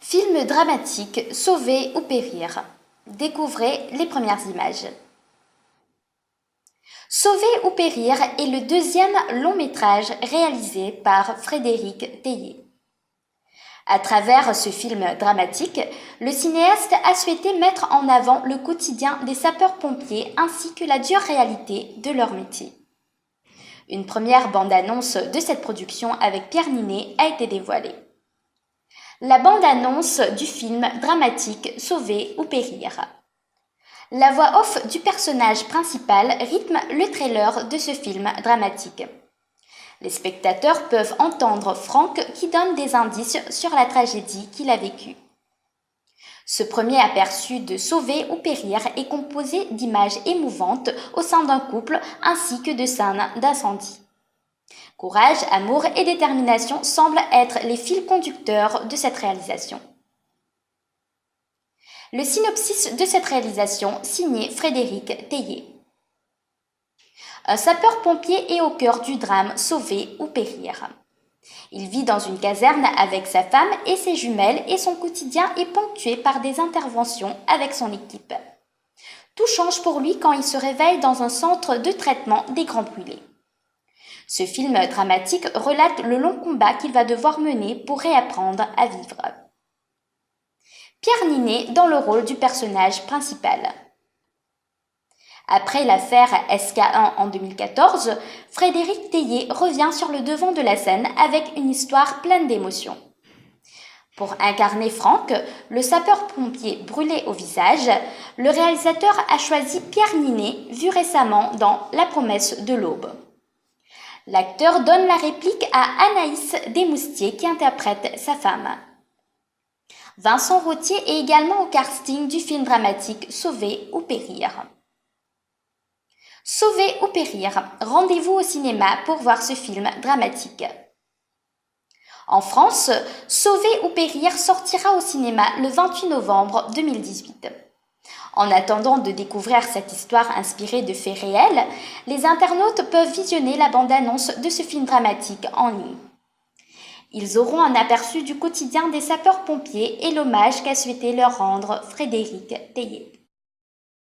Film dramatique, sauver ou périr. Découvrez les premières images. Sauver ou périr est le deuxième long métrage réalisé par Frédéric Téllé. À travers ce film dramatique, le cinéaste a souhaité mettre en avant le quotidien des sapeurs-pompiers ainsi que la dure réalité de leur métier. Une première bande-annonce de cette production avec Pierre Ninet a été dévoilée. La bande-annonce du film dramatique Sauver ou périr. La voix off du personnage principal rythme le trailer de ce film dramatique. Les spectateurs peuvent entendre Franck qui donne des indices sur la tragédie qu'il a vécue. Ce premier aperçu de Sauver ou périr est composé d'images émouvantes au sein d'un couple ainsi que de scènes d'incendie. Courage, amour et détermination semblent être les fils conducteurs de cette réalisation. Le synopsis de cette réalisation, signé Frédéric Téllé. Un sapeur-pompier est au cœur du drame Sauver ou périr. Il vit dans une caserne avec sa femme et ses jumelles et son quotidien est ponctué par des interventions avec son équipe. Tout change pour lui quand il se réveille dans un centre de traitement des grands brûlés. Ce film dramatique relate le long combat qu'il va devoir mener pour réapprendre à vivre. Pierre Ninet dans le rôle du personnage principal. Après l'affaire SK1 en 2014, Frédéric Téllé revient sur le devant de la scène avec une histoire pleine d'émotions. Pour incarner Franck, le sapeur-pompier brûlé au visage, le réalisateur a choisi Pierre Ninet, vu récemment dans La promesse de l'aube. L'acteur donne la réplique à Anaïs Desmoustiers qui interprète sa femme. Vincent Rottier est également au casting du film dramatique Sauver ou périr. Sauver ou périr, rendez-vous au cinéma pour voir ce film dramatique. En France, Sauver ou périr sortira au cinéma le 28 novembre 2018. En attendant de découvrir cette histoire inspirée de faits réels, les internautes peuvent visionner la bande-annonce de ce film dramatique en ligne. Ils auront un aperçu du quotidien des sapeurs-pompiers et l'hommage qu'a souhaité leur rendre Frédéric Téllé.